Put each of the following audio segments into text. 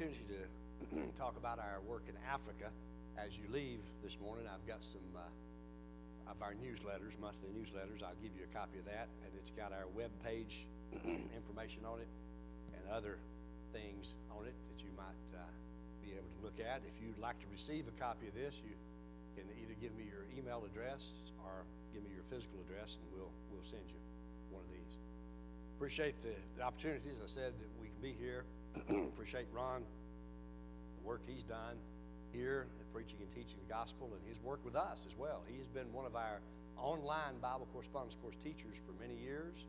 opportunity to talk about our work in Africa. As you leave this morning, I've got some of our newsletters, monthly newsletters. I'll give you a copy of that, and it's got our web page information on it and other things on it that you might be able to look at. If you'd like to receive a copy of this, you can either give me your email address or give me your physical address, and we'll send you one of these. Appreciate the opportunity, as I said, that we can be here. Appreciate Ron, the work he's done here, preaching and teaching the gospel, and his work with us as well. He has been one of our online Bible correspondence course teachers for many years,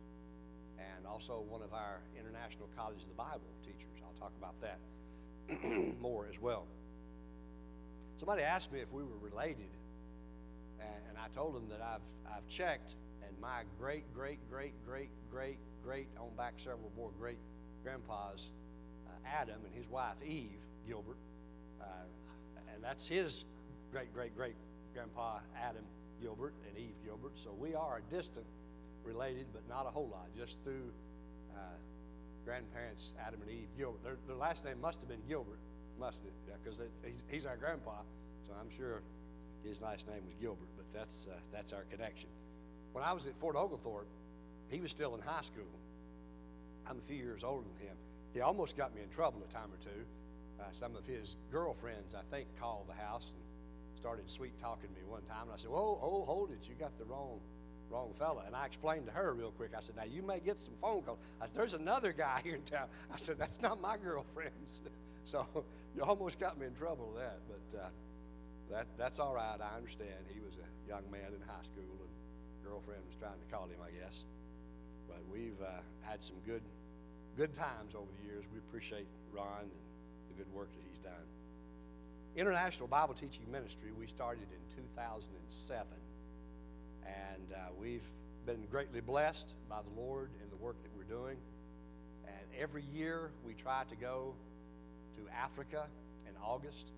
and also one of our International College of the Bible teachers. I'll talk about that more as well. Somebody asked me if we were related, and I told them that I've checked, and my great on back several more great grandpas, Adam and his wife Eve Gilbert, and that's his great grandpa Adam Gilbert and Eve Gilbert. So we are distant related, but not a whole lot, just through grandparents Adam and Eve Gilbert. Their last name must have been Gilbert, must it? Yeah, because he's our grandpa, so I'm sure his last name was Gilbert. But that's our connection. When I was at Fort Oglethorpe, he was still in high school. I'm a few years older than him. He almost got me in trouble a time or two. Some of his girlfriends, I think, called the house and started sweet talking to me one time. And I said, "Whoa, hold it! You got the wrong fella." And I explained to her real quick. I said, "Now you may get some phone calls." I said, "There's another guy here in town." I said, "That's not my girlfriends." So you almost got me in trouble with that, but that's all right. I understand. He was a young man in high school, and girlfriend was trying to call him, I guess. But we've had some good times over the years. We appreciate Ron and the good work that he's done. International Bible Teaching Ministry, we started in 2007, and we've been greatly blessed by the Lord in the work that we're doing. And every year we try to go to Africa in August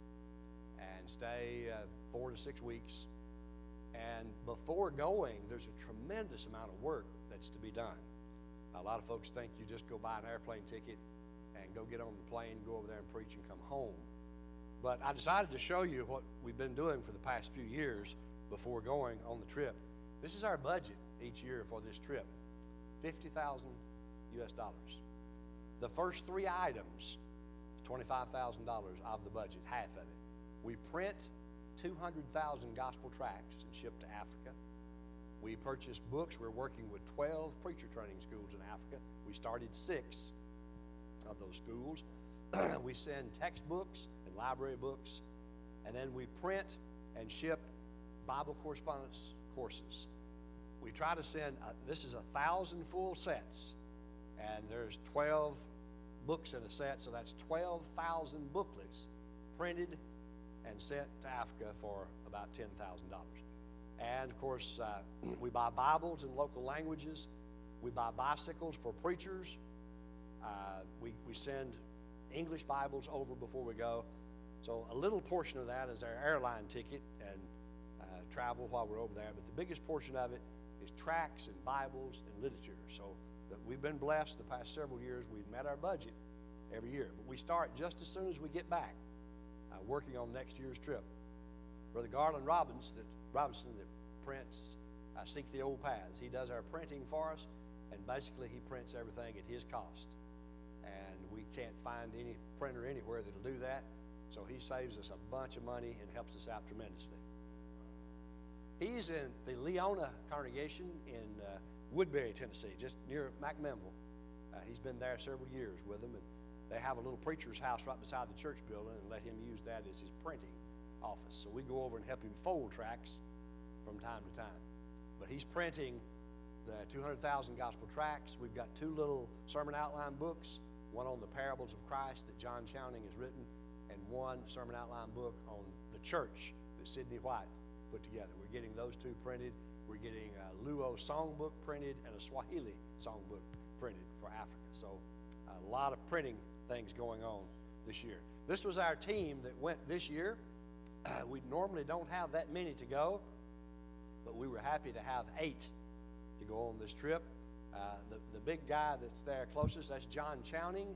and stay 4 to 6 weeks. And before going, there's a tremendous amount of work that's to be done. A lot of folks think you just go buy an airplane ticket and go get on the plane, go over there and preach and come home. But I decided to show you what we've been doing for the past few years before going on the trip. This is our budget each year for this trip, $50,000 US. The first 3 items, $25,000 of the budget, half of it. We print 200,000 gospel tracts and ship to Africa. We purchase books. We're working with 12 preacher training schools in Africa. We started 6 of those schools. We send textbooks and library books, and then we print and ship Bible correspondence courses. We try to send, this is 1,000 full sets, and there's 12 books in a set, so that's 12,000 booklets printed and sent to Africa for about $10,000. And of course, we buy Bibles in local languages. We buy bicycles for preachers. We send English Bibles over before we go. So a little portion of that is our airline ticket and travel while we're over there. But the biggest portion of it is tracts and Bibles and literature. So that we've been blessed the past several years. We've met our budget every year. But we start just as soon as we get back, working on next year's trip. Brother Garland Robinson that prints Seek the Old Paths. He does our printing for us, and basically he prints everything at his cost. And we can't find any printer anywhere that'll do that, so he saves us a bunch of money and helps us out tremendously. He's in the Leona congregation in Woodbury, Tennessee, just near McMinnville. He's been there several years with them, and they have a little preacher's house right beside the church building and let him use that as his printing office. So we go over and help him fold tracts from time to time. But he's printing the 200,000 gospel tracts. We've got 2 little sermon outline books, one on the parables of Christ that John Chowning has written, and 1 sermon outline book on the church that Sidney White put together. We're getting those 2 printed. We're getting a Luo songbook printed and a Swahili songbook printed for Africa. So a lot of printing things going on this year. This was our team that went this year. We normally don't have that many to go, but we were happy to have 8 to go on this trip. The big guy that's there closest, that's John Chowning.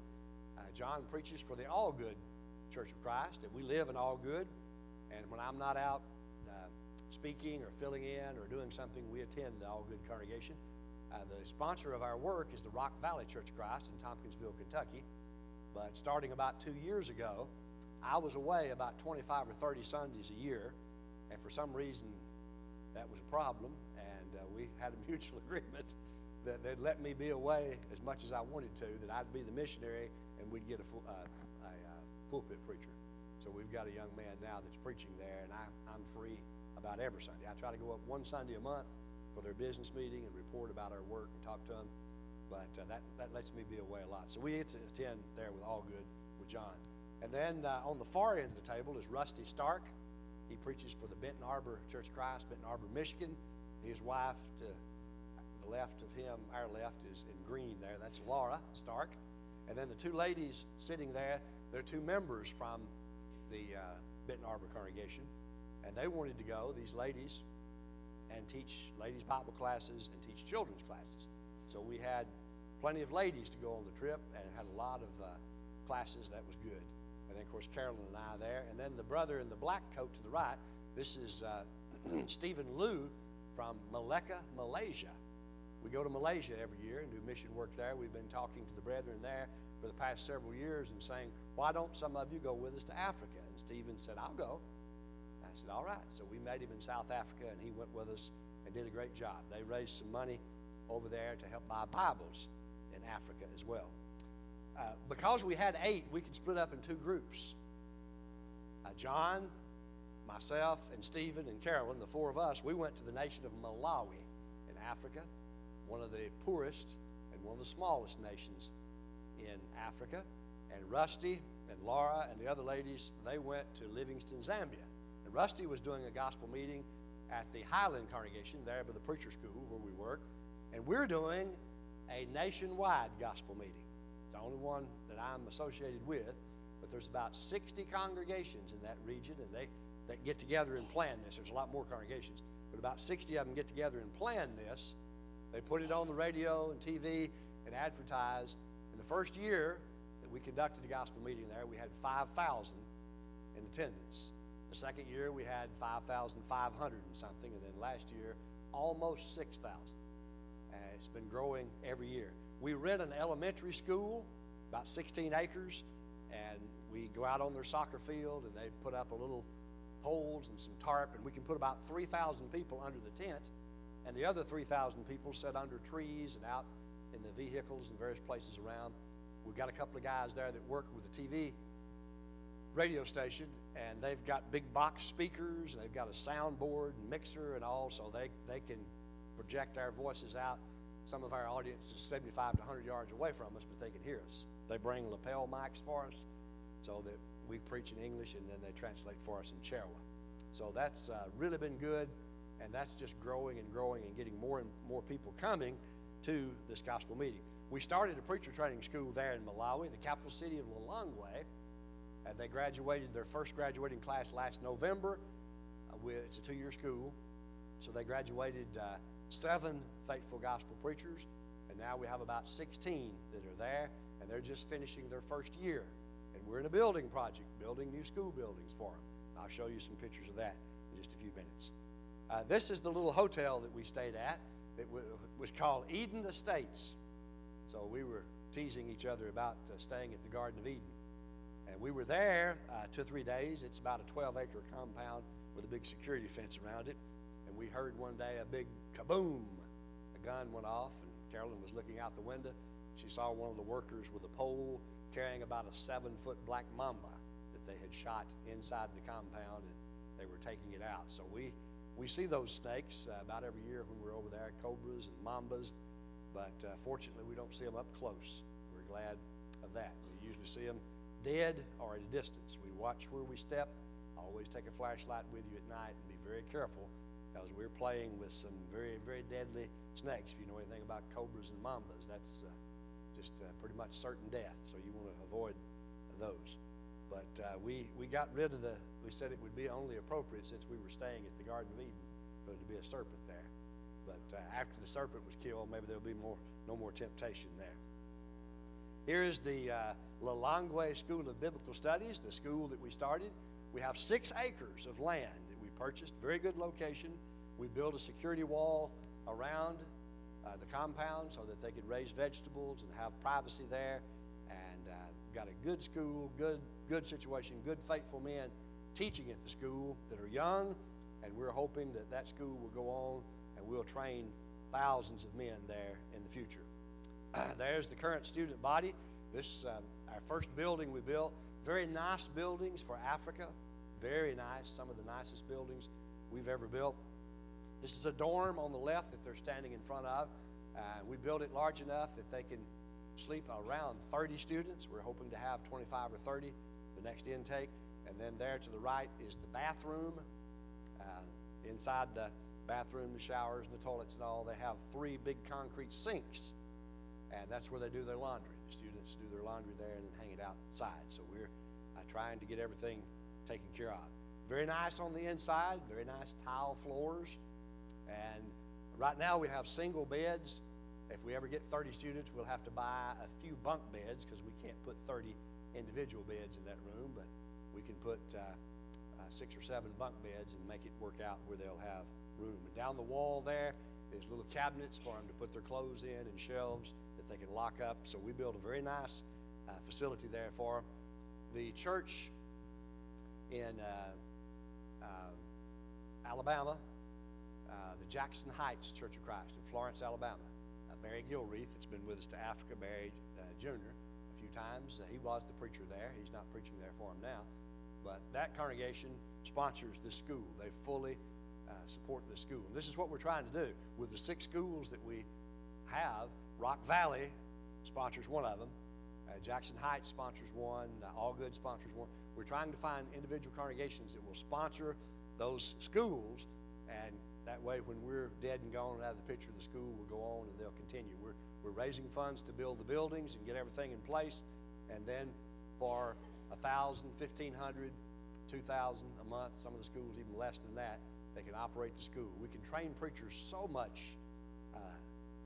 John preaches for the All Good Church of Christ, and we live in All Good. And when I'm not out speaking or filling in or doing something, we attend the All Good congregation. The sponsor of our work is the Rock Valley Church of Christ in Tompkinsville, Kentucky. But starting about 2 years ago, I was away about 25 or 30 Sundays a year, and for some reason that was a problem, and we had a mutual agreement that they'd let me be away as much as I wanted to, that I'd be the missionary, and we'd get a pulpit preacher. So we've got a young man now that's preaching there, and I'm free about every Sunday. I try to go up one Sunday a month for their business meeting and report about our work and talk to them, but that lets me be away a lot. So we get to attend there with All Good with John. And then on the far end of the table is Rusty Stark. He preaches for the Benton Arbor Church of Christ, Benton Arbor, Michigan. His wife to the left of him, our left, is in green there. That's Laura Stark. And then the two ladies sitting there, they're two members from the Benton Arbor congregation. And they wanted to go, these ladies, and teach ladies' Bible classes and teach children's classes. So we had plenty of ladies to go on the trip, and had a lot of classes. That was good. And then, of course, Carolyn and I there. And then the brother in the black coat to the right, this is Stephen Liu from Malacca, Malaysia. We go to Malaysia every year and do mission work there. We've been talking to the brethren there for the past several years and saying, why don't some of you go with us to Africa? And Stephen said, I'll go. I said, all right. So we met him in South Africa, and he went with us and did a great job. They raised some money over there to help buy Bibles in Africa as well. Because we had 8, we could split up in 2 groups. John, myself, and Stephen, and Carolyn, the 4 of us, we went to the nation of Malawi in Africa, one of the poorest and one of the smallest nations in Africa. And Rusty and Laura and the other ladies, they went to Livingston, Zambia. And Rusty was doing a gospel meeting at the Highland congregation there by the preacher school where we work. And we're doing a nationwide gospel meeting. It's the only one that I'm associated with, but there's about 60 congregations in that region, and they get together and plan this. There's a lot more congregations, but about 60 of them get together and plan this. They put it on the radio and TV and advertise. In the first year that we conducted a gospel meeting there, we had 5,000 in attendance. The second year we had 5,500 and something, and then last year almost 6,000. It's been growing every year. We rent an elementary school, about 16 acres, and we go out on their soccer field, and they put up a little poles and some tarp, and we can put about 3,000 people under the tent, and the other 3,000 people sit under trees and out in the vehicles and various places around. We've got a couple of guys there that work with the TV radio station, and they've got big box speakers, and they've got a soundboard and mixer and all, so they can project our voices out. Some of our audience is 75 to 100 yards away from us, but they can hear us. They bring lapel mics for us so that we preach in English, and then they translate for us in Chewa. So that's really been good, and that's just growing and growing and getting more and more people coming to this gospel meeting. We started a preacher training school there in Malawi, the capital city of Lilongwe, and they graduated their first graduating class last November. It's a 2-year school, so they graduated 7 faithful gospel preachers, and now we have about 16 that are there, and they're just finishing their first year. And we're in a building project, building new school buildings for them. I'll show you some pictures of that in just a few minutes. This is the little hotel that we stayed at that was called Eden Estates. So we were teasing each other about staying at the Garden of Eden. And we were there 2 or 3 days. It's about a 12-acre compound with a big security fence around it. And we heard one day a big kaboom. A gun went off, and Carolyn was looking out the window. She saw one of the workers with a pole carrying about a 7-foot black mamba that they had shot inside the compound, and they were taking it out. So we see those snakes about every year when we're over there, cobras and mambas, but fortunately we don't see them up close. We're glad of that. We usually see them dead or at a distance. We watch where we step. Always take a flashlight with you at night and be very careful, because we're playing with some very, very deadly snakes. If you know anything about cobras and mambas, that's just pretty much certain death, so you want to avoid those. But we got rid of we said it would be only appropriate, since we were staying at the Garden of Eden, for there to be a serpent there. But after the serpent was killed, maybe there'll be no more temptation there. Here is the Lilongwe School of Biblical Studies, the school that we started. We have 6 acres of land that we purchased, very good location. We built a security wall around the compound so that they could raise vegetables and have privacy there. And got a good school, good situation, good faithful men teaching at the school that are young, and we're hoping that that school will go on and we'll train thousands of men there in the future. There's the current student body. This our first building we built. Very nice buildings for Africa. Very nice. Some of the nicest buildings we've ever built. This is a dorm on the left that they're standing in front of. We built it large enough that they can sleep around 30 students. We're hoping to have 25 or 30 the next intake. And then there to the right is the bathroom. Inside the bathroom, the showers and the toilets and all, they have 3 big concrete sinks. And that's where they do their laundry. The students do their laundry there and then hang it outside. So we're trying to get everything taken care of. Very nice on the inside, very nice tile floors. And right now we have single beds. If we ever get 30 students, we'll have to buy a few bunk beds because we can't put 30 individual beds in that room, but we can put 6 or 7 bunk beds and make it work out where they'll have room. And down the wall there is little cabinets for them to put their clothes in and shelves that they can lock up. So we built a very nice facility there for them. The church in Alabama, the Jackson Heights Church of Christ in Florence, Alabama. Barry Gilreath, that's been with us to Africa, married Junior a few times. He was the preacher there. He's not preaching there for him now. But that congregation sponsors this school. They fully support this school. And this is what we're trying to do. With the 6 schools that we have, Rock Valley sponsors one of them. Jackson Heights sponsors one. All Good sponsors one. We're trying to find individual congregations that will sponsor those schools, and that way when we're dead and gone and out of the picture, the school will go on and they'll continue. We're raising funds to build the buildings and get everything in place, and then for $1,000, $1,500, $2,000 a month, some of the schools even less than that, they can operate the school. We can train preachers so much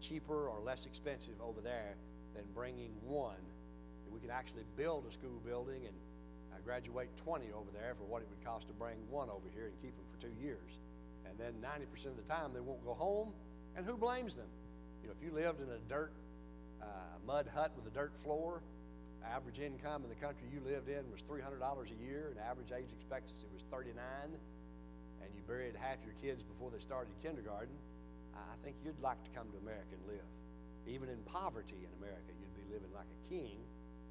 cheaper or less expensive over there than bringing one. We can actually build a school building and graduate 20 over there for what it would cost to bring one over here and keep them for 2 years. And then 90% of the time they won't go home, and who blames them? You know, if you lived in a mud hut with a dirt floor, average income in the country you lived in was $300 a year, and average age expectancy was 39, and you buried half your kids before they started kindergarten, I think you'd like to come to America and live. Even in poverty in America, you'd be living like a king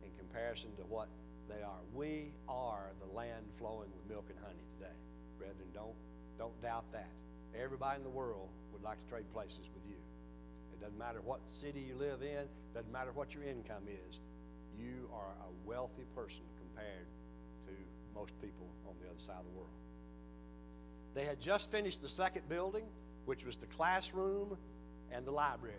in comparison to what they are. We are the land flowing with milk and honey today. Brethren, don't doubt that. Everybody in the world would like to trade places with you. It doesn't matter what city you live in, doesn't matter what your income is. You are a wealthy person compared to most people on the other side of the world. They had just finished the second building, which was the classroom and the library.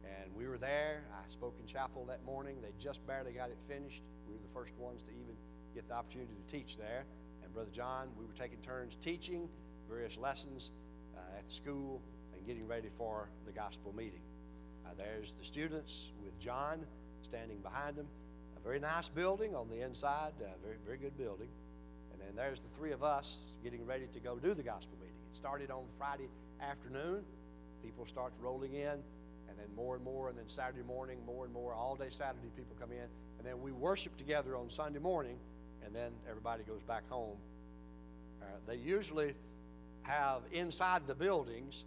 And we were there. I spoke in chapel that morning. They just barely got it finished. We were the first ones to even get the opportunity to teach there. And Brother John, we were taking turns teaching various lessons at the school and getting ready for the gospel meeting. There's the students with John standing behind them. A very nice building on the inside, very, very good building. And then there's the 3 of us getting ready to go do the gospel meeting. It started on Friday afternoon. People start rolling in, and then more and more, and then Saturday morning, more and more. All day Saturday, people come in, and then we worship together on Sunday morning, and then everybody goes back home. They usually have inside the buildings,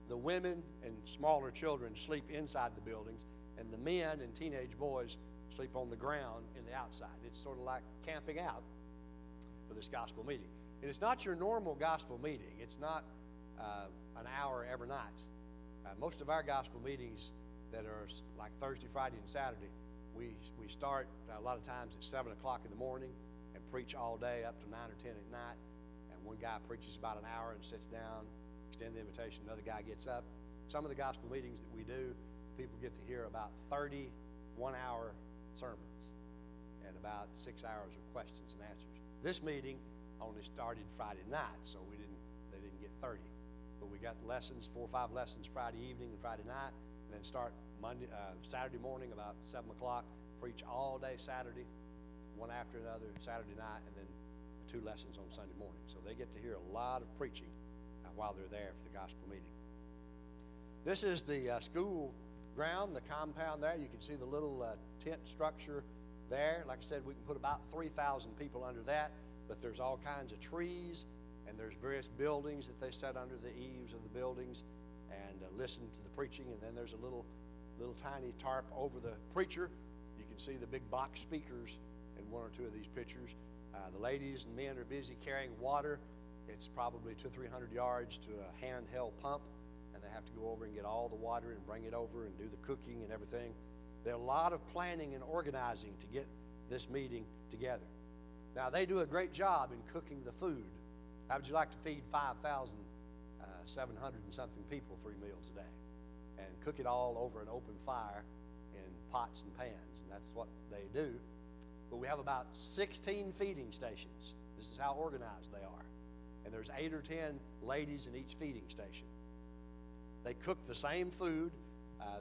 the women and smaller children sleep inside the buildings, and the men and teenage boys sleep on the ground in the outside. It's sort of like camping out for this gospel meeting. And it's not your normal gospel meeting. It's not an hour every night. Most of our gospel meetings that are like Thursday, Friday, and Saturday, we start a lot of times at 7 o'clock in the morning and preach all day up to 9 or 10 at night. And one guy preaches about an hour and sits down, extend the invitation, another guy gets up. Some of the gospel meetings that we do, people get to hear about 30 one-hour sermons and about 6 hours of questions and answers. This meeting only started Friday night, so they didn't get 30. But we got lessons, 4 or 5 lessons Friday evening and Friday night, and then start Saturday morning about 7 o'clock, preach all day Saturday, one after another, Saturday night, and then 2 lessons on Sunday morning. So they get to hear a lot of preaching while they're there for the gospel meeting. This is the school ground, the compound there. You can see the little tent structure there. Like I said, we can put about 3,000 people under that, but there's all kinds of trees, and there's various buildings that they set under the eaves of the buildings and listen to the preaching. And then there's a little tiny tarp over the preacher. You can see the big box speakers in 1 or 2 of these pictures. The ladies and men are busy carrying water. It's probably 200-300 yards to a handheld pump, and they have to go over and get all the water and bring it over and do the cooking and everything. There are a lot of planning and organizing to get this meeting together. Now, they do a great job in cooking the food. How would you like to feed 5,700 and something people 3 meals a day and cook it all over an open fire in pots and pans? And that's what they do. But we have about 16 feeding stations. This is how organized they are. And there's 8 or 10 ladies in each feeding station. They cook the same food.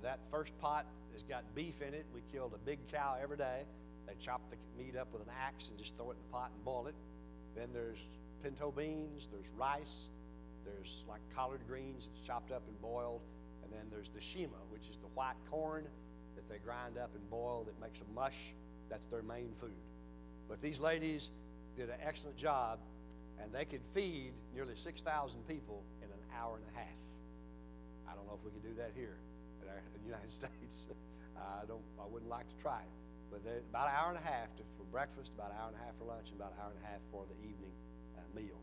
That first pot has got beef in it. We killed a big cow every day. They chop the meat up with an axe and just throw it in the pot and boil it. Then there's pinto beans, there's rice, there's like collard greens. It's chopped up and boiled. And then there's the shima, which is the white corn that they grind up and boil that makes a mush. That's their main food. But these ladies did an excellent job, and they could feed nearly 6,000 people in an hour and a half. I don't know if we can do that here in the United States. I wouldn't like to try it. But about an hour and a half for breakfast, about an hour and a half for lunch, and about an hour and a half for the evening meal.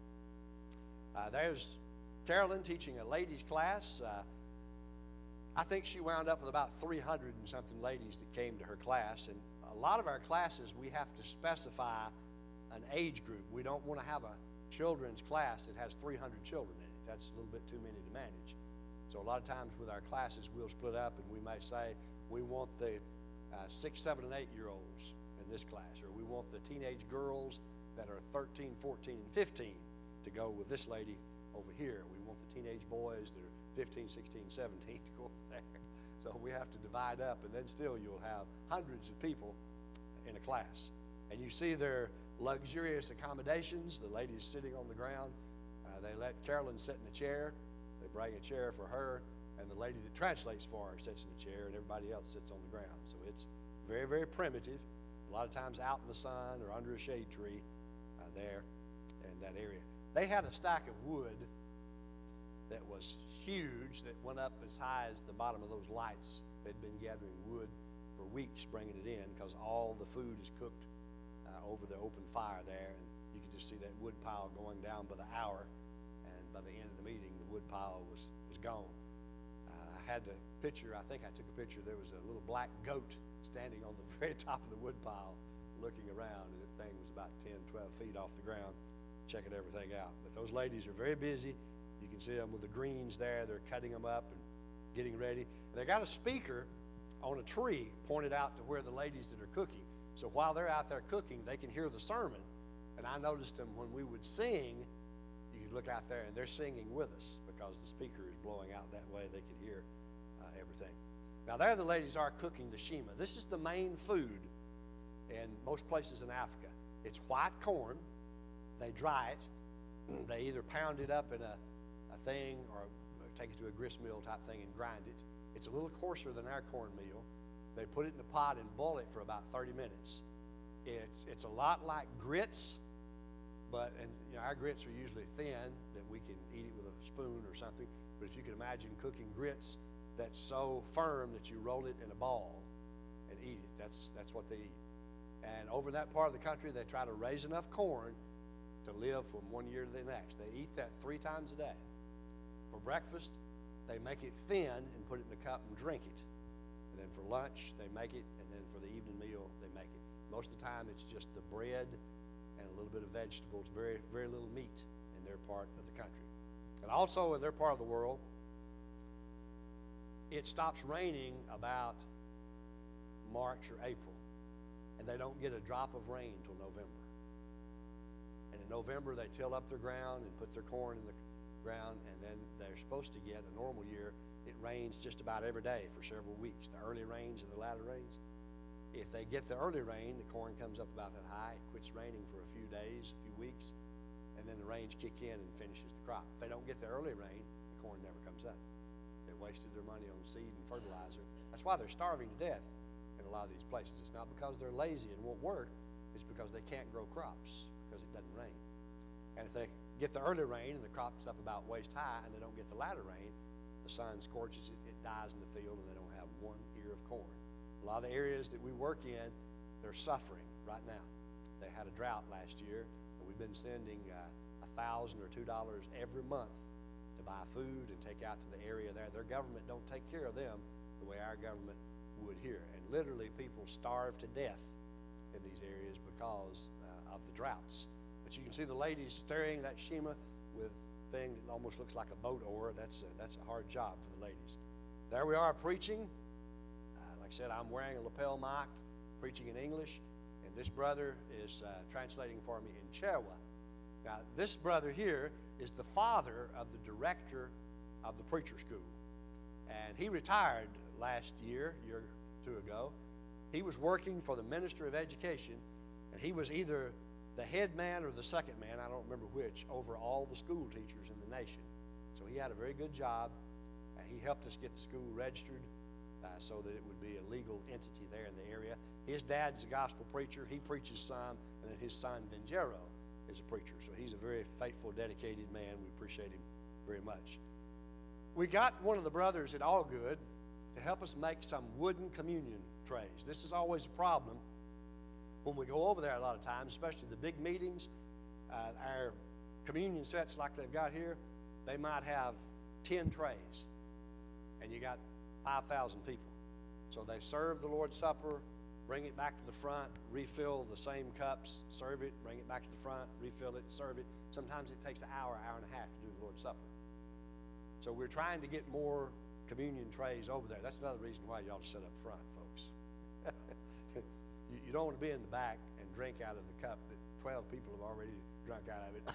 There's Carolyn teaching a ladies' class. I think she wound up with about 300 and something ladies that came to her class. And a lot of our classes, we have to specify an age group. We don't want to have a children's class that has 300 children in it. That's a little bit too many to manage. So a lot of times with our classes, we'll split up and we may say, we want the 6, 7, and 8-year-olds in this class, or we want the teenage girls that are 13, 14, and 15 to go with this lady over here. We want the teenage boys that are 15, 16, 17 to go over there. So we have to divide up, and then still you'll have hundreds of people in a class. And you see their luxurious accommodations, the ladies sitting on the ground. They let Carolyn sit in a chair. They bring a chair for her, and the lady that translates for her sits in a chair, and everybody else sits on the ground. So it's very, very primitive. A lot of times out in the sun or under a shade tree there in that area. They had a stack of wood that was huge that went up as high as the bottom of those lights. They'd been gathering wood for weeks bringing it in because all the food is cooked over the open fire there, and you could just see that wood pile going down by the hour, and by the end of the meeting the wood pile was gone. I had the picture, I think I took a picture, there was a little black goat standing on the very top of the wood pile looking around, and the thing was about 10, 12 feet off the ground, checking everything out. But those ladies are very busy. You can see them with the greens there. They're cutting them up and getting ready. And they got a speaker on a tree pointed out to where the ladies that are cooking. So while they're out there cooking, they can hear the sermon. And I noticed them when we would sing, you could look out there and they're singing with us because the speaker is blowing out that way. They can hear everything. Now there the ladies are cooking the shima. This is the main food in most places in Africa. It's white corn. They dry it. They either pound it up in a thing or take it to a grist mill type thing and grind it. It's a little coarser than our cornmeal. They put it in a pot and boil it for about 30 minutes. It's a lot like grits, but our grits are usually thin that we can eat it with a spoon or something. But if you can imagine cooking grits that's so firm that you roll it in a ball and eat it, that's what they eat. And over in that part of the country, they try to raise enough corn to live from one year to the next. They eat that 3 times a day. For breakfast, they make it thin and put it in a cup and drink it. And then for lunch, they make it, and then for the evening meal, they make it. Most of the time, it's just the bread and a little bit of vegetables, very, very little meat in their part of the country. And also in their part of the world, it stops raining about March or April, and they don't get a drop of rain until November. And in November, they till up their ground and put their corn in the ground, and then they're supposed to get, a normal year, it rains just about every day for several weeks, the early rains and the latter rains. If they get the early rain, the corn comes up about that high. It quits raining for a few days, a few weeks, and then the rains kick in and finishes the crop. If they don't get the early rain, the corn never comes up. They wasted their money on seed and fertilizer. That's why they're starving to death in a lot of these places. It's not because they're lazy and won't work. It's because they can't grow crops because it doesn't rain. And if they get the early rain and the crop's up about waist high and they don't get the latter rain, the sun scorches it, it dies in the field, and they don't have one ear of corn. A lot of the areas that we work in, they're suffering right now. They had a drought last year, and we've been sending $1,000 or $2 every month to buy food and take out to the area there. Their government don't take care of them the way our government would here. And literally people starve to death in these areas because of the droughts. But you can see the ladies stirring that shima with a thing that almost looks like a boat oar. That's a hard job for the ladies. There we are preaching. Like I said, I'm wearing a lapel mic, preaching in English, and this brother is translating for me in Chewa. Now, this brother here is the father of the director of the preacher school, and he retired last year or two ago. He was working for the Minister of Education, and he was either the head man or the second man, I don't remember which, over all the school teachers in the nation. So he had a very good job, and he helped us get the school registered so that it would be a legal entity there in the area. His dad's a gospel preacher. He preaches some, and then his son, Vengero, is a preacher. So he's a very faithful, dedicated man. We appreciate him very much. We got one of the brothers at Allgood to help us make some wooden communion trays. This is always a problem when we go over there a lot of times, especially the big meetings. Our communion sets like they've got here, they might have 10 trays, and you got 5,000 people. So they serve the Lord's Supper, bring it back to the front, refill the same cups, serve it, bring it back to the front, refill it, serve it. Sometimes it takes an hour and a half to do the Lord's Supper. So we're trying to get more communion trays over there. That's another reason why you ought to sit up front, folks. You don't want to be in the back and drink out of the cup that 12 people have already drunk out of it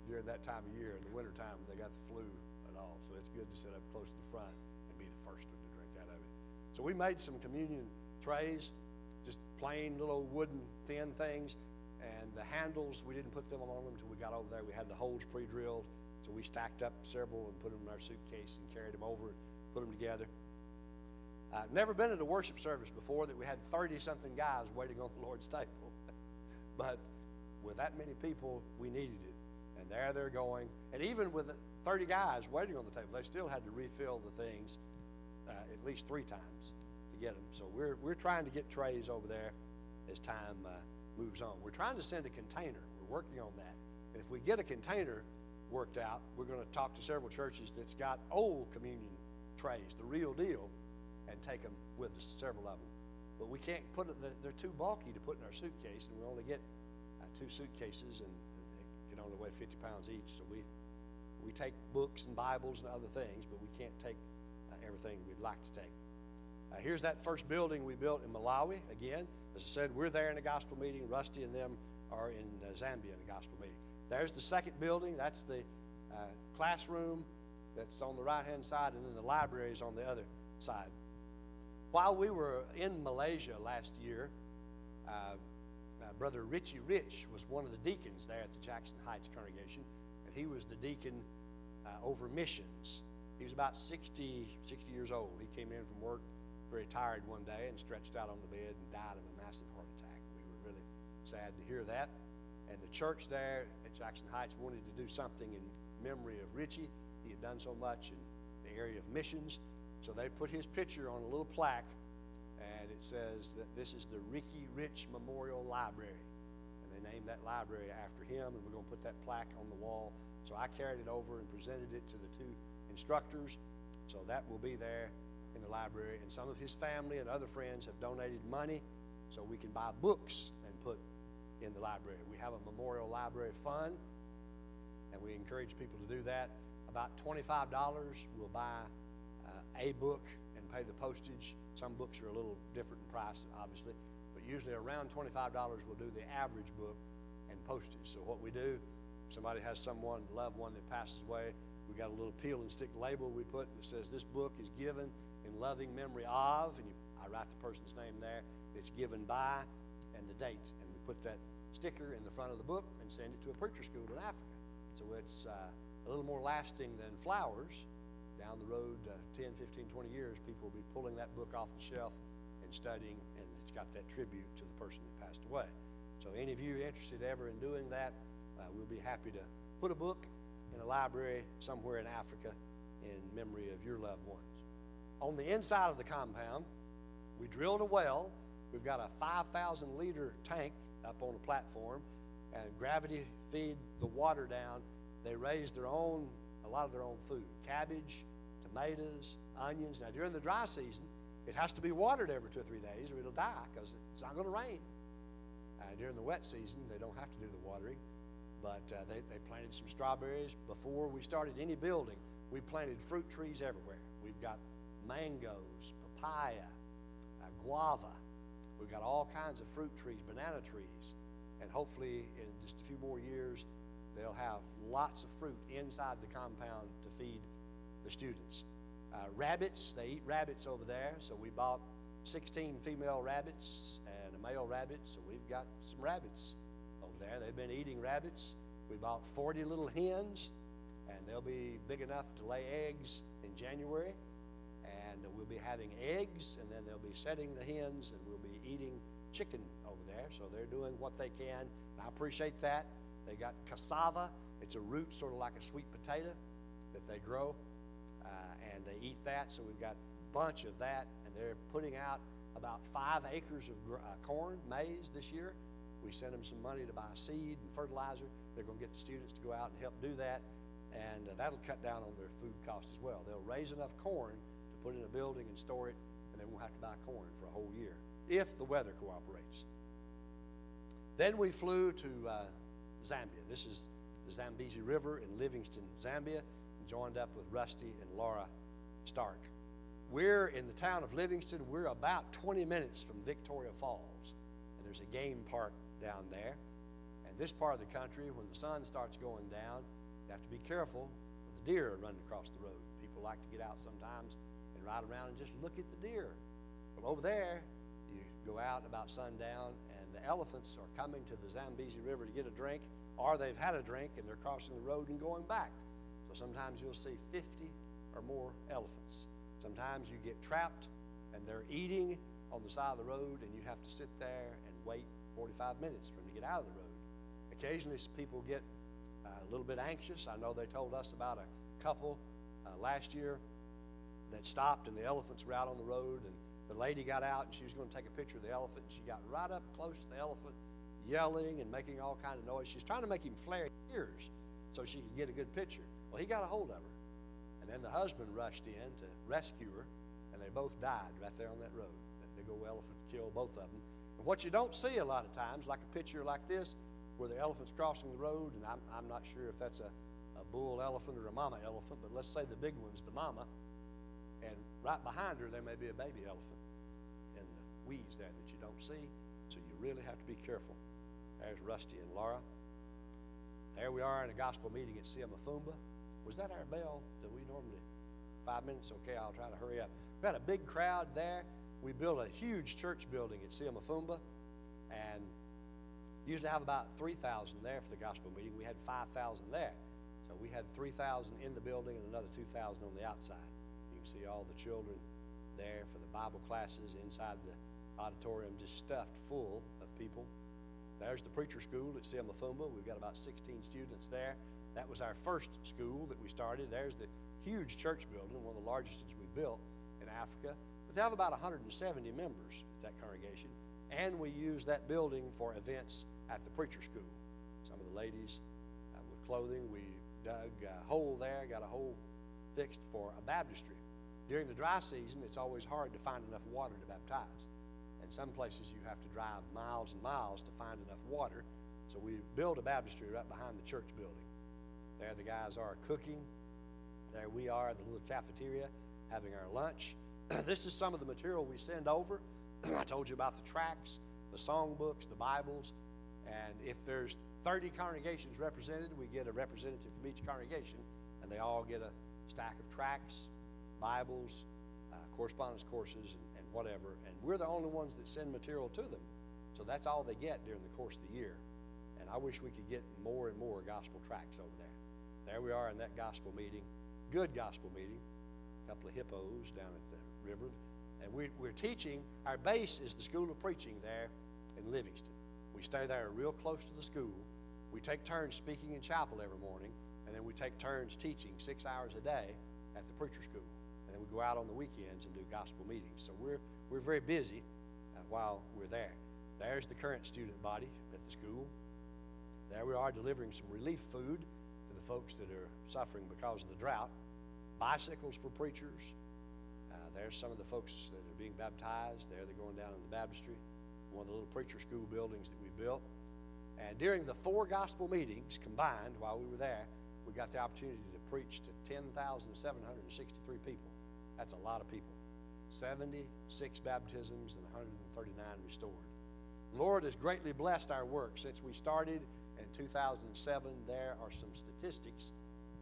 during that time of year. In the wintertime, they got the flu and all. So it's good to sit up close to the front and be the first one to drink out of it. So we made some communion trays, just plain little wooden thin things. And the handles, we didn't put them on them until we got over there. We had the holes pre-drilled. So we stacked up several and put them in our suitcase and carried them over and put them together. I've never been at a worship service before that we had 30-something guys waiting on the Lord's table. But with that many people, we needed it. And there they're going. And even with 30 guys waiting on the table, they still had to refill the things at least 3 times to get them. So we're trying to get trays over there as time moves on. We're trying to send a container. We're working on that. And if we get a container worked out, we're going to talk to several churches that's got old communion trays, the real deal, and take them with us, several of them. But we can't put it, they're too bulky to put in our suitcase, and we only get 2 suitcases, and they can only weigh 50 pounds each. So we take books and Bibles and other things, but we can't take everything we'd like to take. Here's that first building we built in Malawi. Again, as I said, we're there in a gospel meeting. Rusty and them are in Zambia in a gospel meeting. There's the second building. That's the classroom that's on the right-hand side, and then the library is on the other side. While we were in Malaysia last year, Brother Richie Rich was one of the deacons there at the Jackson Heights congregation, and he was the deacon over missions. He was about 60 years old. He came in from work very tired one day and stretched out on the bed and died of a massive heart attack. We were really sad to hear that. And the church there at Jackson Heights wanted to do something in memory of Richie. He had done so much in the area of missions. So they put his picture on a little plaque, and it says that this is the Ricky Rich Memorial Library. And they named that library after him, and we're going to put that plaque on the wall. So I carried it over and presented it to the 2 instructors. So that will be there in the library. And some of his family and other friends have donated money so we can buy books and put in the library. We have a memorial library fund, and we encourage people to do that. About $25 we'll buy a book and pay the postage. Some books are a little different in price, obviously, but usually around $25 we'll do the average book and postage. So what we do, if somebody has someone, a loved one that passes away, We got a little peel and stick label we put that says this book is given in loving memory of, and I write the person's name there. It's given by, and the date, and we put that sticker in the front of the book and send it to a preacher school in Africa. So it's a little more lasting than flowers. Down the road, 10, 15, 20 years, people will be pulling that book off the shelf and studying, and it's got that tribute to the person that passed away. So any of you interested ever in doing that, we'll be happy to put a book in a library somewhere in Africa in memory of your loved ones. On the inside of the compound, we drilled a well. We've got a 5,000-liter tank up on a platform, and gravity feed the water down. They raise a lot of their own food, cabbage, tomatoes, onions. Now, during the dry season, it has to be watered every 2 or 3 days or it'll die because it's not going to rain. During the wet season, they don't have to do the watering, but they planted some strawberries. Before we started any building, we planted fruit trees everywhere. We've got mangoes, papaya, guava. We've got all kinds of fruit trees, banana trees, and hopefully in just a few more years, they'll have lots of fruit inside the compound to feed the students. Rabbits, they eat rabbits over there, so we bought 16 female rabbits and a male rabbit, so we've got some rabbits over there. They've been eating rabbits. We bought 40 little hens, and they'll be big enough to lay eggs in January, and we'll be having eggs, and then they'll be setting the hens, and we'll be eating chicken over there, so they're doing what they can. I appreciate that. They got cassava. It's a root sort of like a sweet potato that they grow, and they eat that. So we've got a bunch of that, and they're putting out about 5 acres of corn, maize this year. We sent them some money to buy seed and fertilizer. They're going to get the students to go out and help do that, and that'll cut down on their food cost as well. They'll raise enough corn to put in a building and store it, and they won't have to buy corn for a whole year if the weather cooperates. Then we flew to Zambia. This is the Zambezi River in Livingston, Zambia, and joined up with Rusty and Laura Stark. We're in the town of Livingston. We're about 20 minutes from Victoria Falls, and there's a game park down there. And this part of the country, when the sun starts going down, you have to be careful with the deer running across the road. People like to get out sometimes and ride around and just look at the deer. Well, over there, you go out about sundown, and the elephants are coming to the Zambezi River to get a drink, or they've had a drink and they're crossing the road and going back. So sometimes you'll see 50 or more elephants. Sometimes you get trapped and they're eating on the side of the road, and you have to sit there and wait 45 minutes for them to get out of the road. Occasionally people get a little bit anxious. I know they told us about a couple last year that stopped, and the elephants were out on the road, and the lady got out and she was going to take a picture of the elephant, and she got right up close to the elephant, yelling and making all kind of noise. She's trying to make him flare his ears so she could get a good picture. Well, he got a hold of her, and then the husband rushed in to rescue her, and they both died right there on that road. That big old elephant killed both of them. And what you don't see a lot of times, like a picture like this, where the elephant's crossing the road, and I'm not sure if that's a bull elephant or a mama elephant, but let's say the big one's the mama, and right behind her there may be a baby elephant in the weeds there that you don't see, so you really have to be careful. There's Rusty and Laura. There we are in a gospel meeting at Siamafumba. Was that our bell? Do we normally? 5 minutes? Okay, I'll try to hurry up. We had a big crowd there. We built a huge church building at Siamafumba, and usually have about 3,000 there for the gospel meeting. We had 5,000 there. So we had 3,000 in the building and another 2,000 on the outside. You can see all the children there for the Bible classes inside the auditorium, just stuffed full of people. There's the preacher school at Siamafumba. We've got about 16 students there. That was our first school that we started. There's the huge church building, one of the largest we built in Africa. But they have about 170 members at that congregation. And we use that building for events at the preacher school. Some of the ladies with clothing, we dug a hole there, got a hole fixed for a baptistry. During the dry season, it's always hard to find enough water to baptize. And some places you have to drive miles and miles to find enough water. So we built a baptistry right behind the church building. There the guys are cooking. There we are in the little cafeteria having our lunch. This is some of the material we send over. I told you about the tracts, the songbooks, the Bibles, and if there's 30 congregations represented, we get a representative from each congregation, and and they all get a stack of tracts, Bibles, correspondence courses, and whatever, and we're the only ones that send material to them. So that's all they get during the course of the year. And I wish we could get more and more gospel tracts over there. There we are in that gospel meeting, good gospel meeting, a couple of hippos down at the river. And we're teaching, our base is the School of Preaching there in Livingston. We stay there real close to the school. We take turns speaking in chapel every morning, and then we take turns teaching 6 hours a day at the preacher school. And then we go out on the weekends and do gospel meetings. So we're very busy while we're there. There's the current student body at the school. There we are delivering some relief food to the folks that are suffering because of the drought. Bicycles for preachers. There's some of the folks that are being baptized. They're going down in the baptistry, one of the little preacher school buildings that we built. And during the 4 gospel meetings combined while we were there, we got the opportunity to preach to 10,763 people. That's a lot of people. 76 baptisms and 139 restored. The Lord has greatly blessed our work. Since we started in 2007, there are some statistics,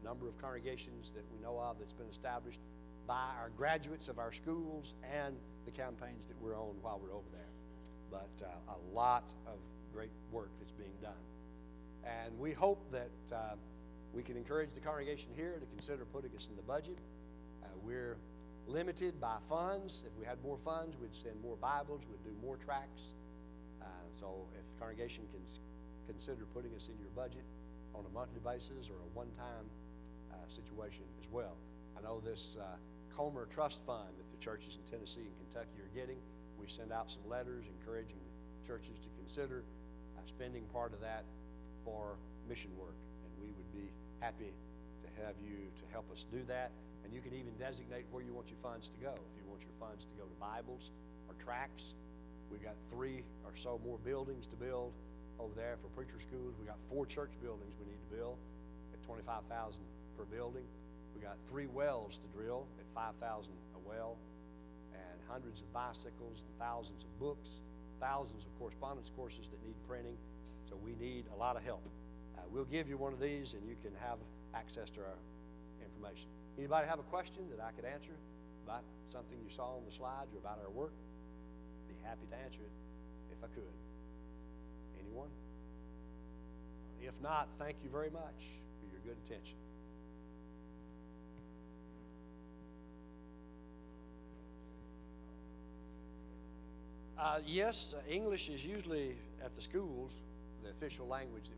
number of congregations that we know of that's been established by our graduates of our schools and the campaigns that we're on while we're over there. But a lot of great work that's being done. And we hope that we can encourage the congregation here to consider putting us in the budget. We're limited by funds. If we had more funds, we'd send more Bibles, we'd do more tracts. So if the congregation can consider putting us in your budget on a monthly basis or a one-time situation as well. I know this Comer Trust Fund that the churches in Tennessee and Kentucky are getting, we send out some letters encouraging the churches to consider spending part of that for mission work. And we would be happy to have you to help us do that. And you can even designate where you want your funds to go. If you want your funds to go to Bibles or tracts, we got 3 or so more buildings to build over there for preacher schools. We got 4 church buildings we need to build at $25,000 per building. We got 3 wells to drill at $5,000 a well, and hundreds of bicycles and thousands of books, thousands of correspondence courses that need printing. So we need a lot of help. We'll give you one of these, and you can have access to our information. Anybody have a question that I could answer about something you saw on the slides or about our work? Be happy to answer it if I could. Anyone? If not, thank you very much for your good attention. Yes, English is usually at the schools the official language that we